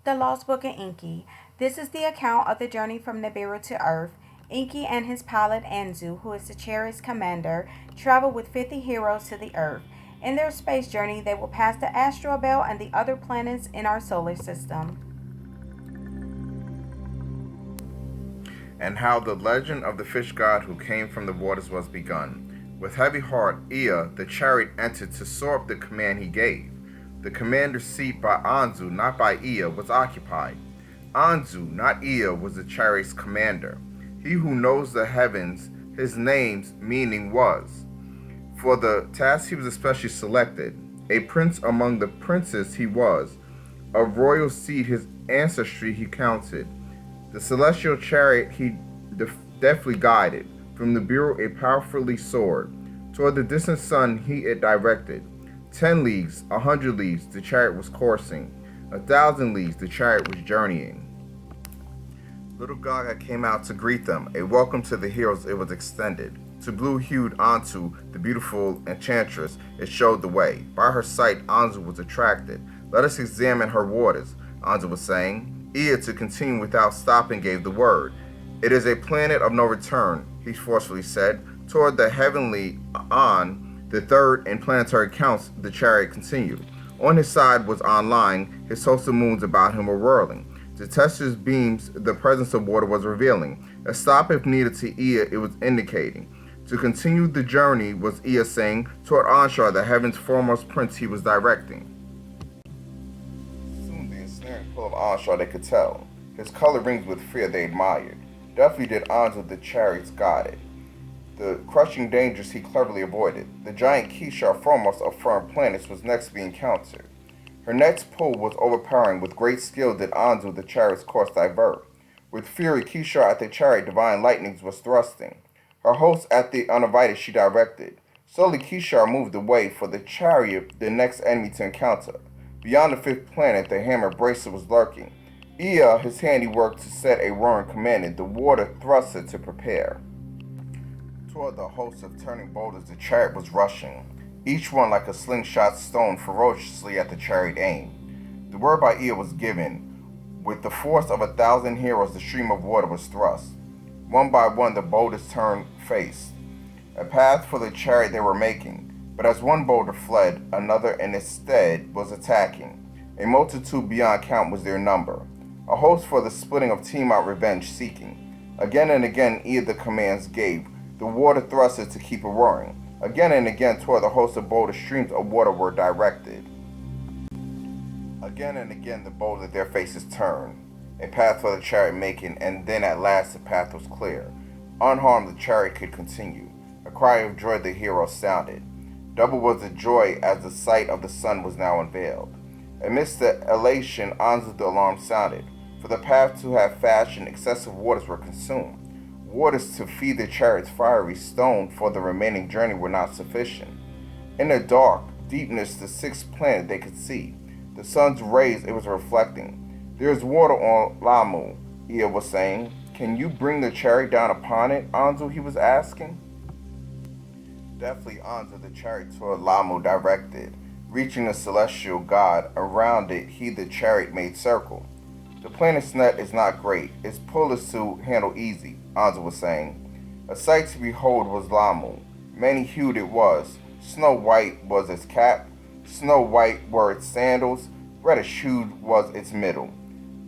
The Lost Book of Enki. This is the account of the journey from Nibiru to Earth. Enki and his pilot Anzu, who is the Chariot's commander, travel with 50 heroes to the Earth. In their space journey, they will pass the asteroid belt and the other planets in our solar system. And how the legend of the fish god who came from the waters was begun. With heavy heart, Ea, the chariot, entered to soar up the command he gave. The commander's seat by Anzu, not by Ea, was occupied. Anzu, not Ea, was the chariot's commander. He who knows the heavens, his name's meaning was. For the task he was especially selected. A prince among the princes he was. Of royal seed his ancestry he counted. The celestial chariot he deftly guided. From the bureau it powerfully soared. Toward the distant sun he it directed. 10 leagues, 100 leagues, the chariot was coursing. 1,000 leagues, the chariot was journeying. Little Gaga came out to greet them. A welcome to the heroes it was extended. To blue-hued Antu, the beautiful enchantress, it showed the way. By her sight, Anzu was attracted. Let us examine her waters, Anzu was saying. Ea, to continue without stopping, gave the word. It is a planet of no return, he forcefully said. Toward the heavenly on, the third in planetary counts, the chariot continued. On his side was online, his host of moons about him were whirling. To test his beams, the presence of water was revealing. A stop if needed to Ea, it was indicating. To continue the journey was Ea saying, toward Anshar, the heaven's foremost prince he was directing. Soon the ensnaring pull of Anshar they could tell. His color rings with fear they admired. Deftly did Anzu the chariots guide it. The crushing dangers he cleverly avoided. The giant Kishar, foremost of firm planets, was next being encountered. Her next pull was overpowering. With great skill did Anzu the chariot's course divert. With fury Kishar at the chariot divine lightnings was thrusting. Her host at the uninvited she directed. Slowly Kishar moved away for the chariot the next enemy to encounter. Beyond the fifth planet the hammer bracelet was lurking. Ea his handiwork to set a roaring commanded. The water thrusted to prepare. Toward the host of turning boulders the chariot was rushing. Each one like a slingshot stone ferociously at the chariot aimed. The word by Ea was given. With the force of 1,000 heroes the stream of water was thrust. One by one the boulders turned face. A path for the chariot they were making. But as one boulder fled, another in its stead was attacking. A multitude beyond count was their number. A host for the splitting of team out revenge seeking. Again and again Ea the commands gave. The water thrusted to keep it roaring. Again and again toward the host of boulder streams of water were directed. Again and again the boulder their faces turned. A path for the chariot making, and then at last the path was clear. Unharmed the chariot could continue. A cry of joy the hero sounded. Double was the joy as the sight of the sun was now unveiled. Amidst the elation Anzu the alarm sounded. For the path to have fashioned excessive waters were consumed. Waters to feed the chariot's fiery stone for the remaining journey were not sufficient. In the dark deepness the sixth planet they could see. The sun's rays it was reflecting. There is water on Lamu, Ea was saying. Can you bring the chariot down upon it, Anzu he was asking. Deftly Anzu the chariot toward Lamu directed. Reaching the celestial god, around it he the chariot made circle. The planet's net is not great, its pull is to handle easy, Anzu was saying. A sight to behold was Lamu. Many-hued it was. Snow white was its cap, snow white were its sandals, reddish-hued was its middle.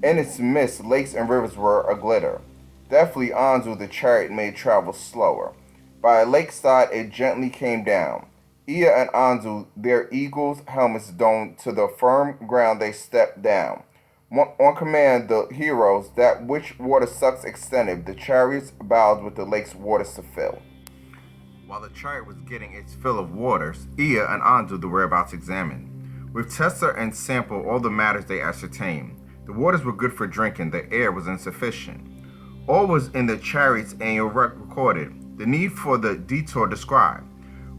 In its midst lakes and rivers were aglitter. Deftly Anzu the chariot made travel slower. By a lakeside it gently came down. Ea and Anzu, their eagles' helmets domed, to the firm ground they stepped down. On command the heroes, that which water sucks extended, the chariots bowed with the lake's waters to fill. While the chariot was getting its fill of waters, Ea and Anzu the whereabouts examined. With tester and sample all the matters they ascertained. The waters were good for drinking, the air was insufficient. All was in the chariot's annual recorded, the need for the detour described.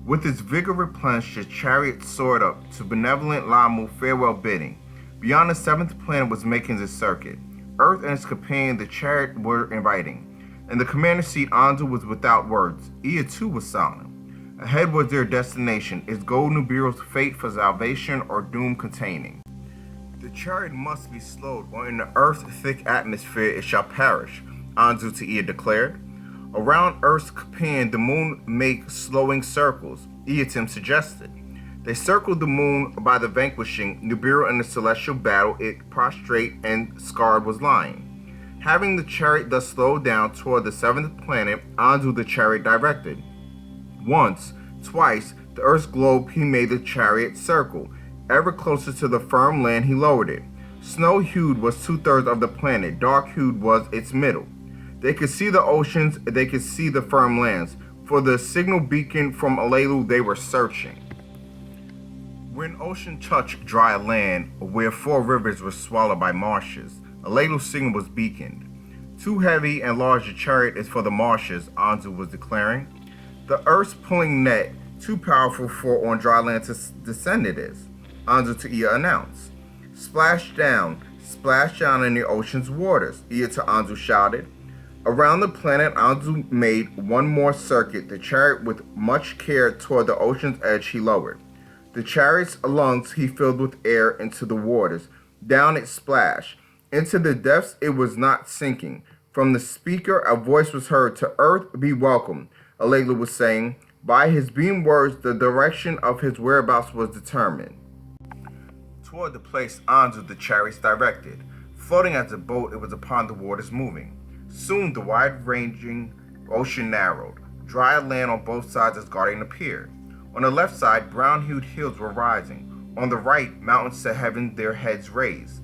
With its vigor replenished, the chariot soared up to benevolent Lamu farewell bidding. Beyond the seventh planet was making its circuit. Earth and its companion, the chariot, were inviting. In the commander's seat, Anzu was without words. Ea too was silent. Ahead was their destination, its gold Nibiru's fate for salvation or doom containing. The The chariot must be slowed, or in the earth's thick atmosphere it shall perish, Anzu to Ea declared. Around Earth's companion, the moon make slowing circles, Eatim suggested. They circled the moon by the vanquishing Nibiru in the celestial battle it prostrate and scarred was lying. Having the chariot thus slowed down toward the seventh planet, Anzu the chariot directed. Once, twice, the Earth's globe he made the chariot circle. Ever closer to the firm land he lowered it. Snow-hued was 2/3 of the planet, dark-hued was its middle. They could see the oceans, they could see the firm lands. For the signal beacon from Alelu they were searching. When ocean touched dry land, where 4 rivers were swallowed by marshes, Alelu's signal was beaconed. Too heavy and large a chariot is for the marshes, Anzu was declaring. The Earth's pulling net, too powerful for on dry land to descend it is, Anzu to Ea announced. Splash down in the ocean's waters, Ea to Anzu shouted. Around the planet, Anzu made one more circuit, the chariot with much care toward the ocean's edge he lowered. The chariot's lungs he filled with air into the waters. Down it splashed. Into the depths it was not sinking. From the speaker a voice was heard, to earth be welcome, Alelu was saying. By his beam words the direction of his whereabouts was determined. Toward the place Anzu the chariot directed. Floating as a boat it was upon the waters moving. Soon the wide-ranging ocean narrowed. Dry land on both sides as guarding appeared. On the left side, brown-hued hills were rising. On the right, mountains to heaven their heads raised.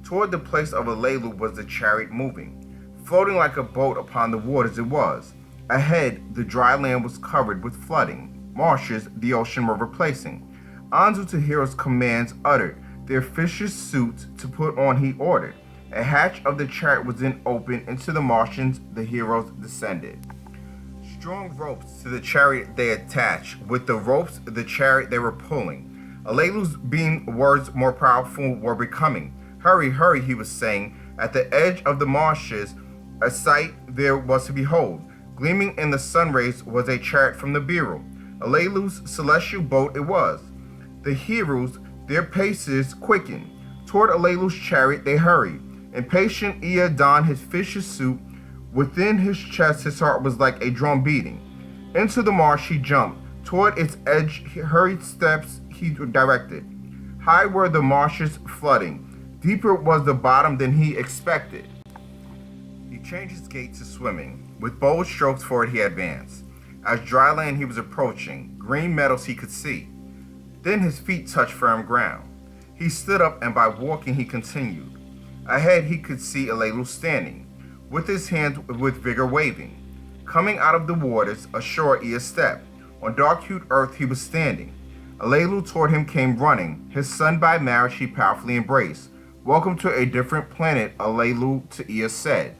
Toward the place of Alelu was the chariot moving. Floating like a boat upon the waters it was. Ahead, the dry land was covered with flooding. Marshes the ocean were replacing. Anzu to Hero's commands uttered. Their fisher's suits to put on he ordered. A hatch of the chariot was then opened. Into the Martians the heroes descended. Strong ropes to the chariot they attached. With the ropes the chariot they were pulling. Alelu's beam words more powerful were becoming. Hurry, hurry, he was saying. At the edge of the marshes a sight there was to behold. Gleaming in the sun rays was a chariot from the Nibiru. Alelu's celestial boat it was. The heroes their paces quickened. Toward Alelu's chariot they hurried. Impatient Ea donned his fisher's suit. Within his chest his heart was like a drum beating. Into the marsh he jumped. Toward its edge hurried steps he directed. High were the marshes flooding. Deeper was the bottom than he expected. He changed his gait to swimming. With bold strokes forward he advanced. As dry land he was approaching. Green meadows he could see. Then his feet touched firm ground. He stood up and by walking he continued. Ahead he could see Alelu standing, with his hands with vigor waving. Coming out of the waters, ashore Ea stepped. On dark-hued earth he was standing. Alelu toward him came running. His son by marriage he powerfully embraced. Welcome to a different planet, Alelu to Ea said.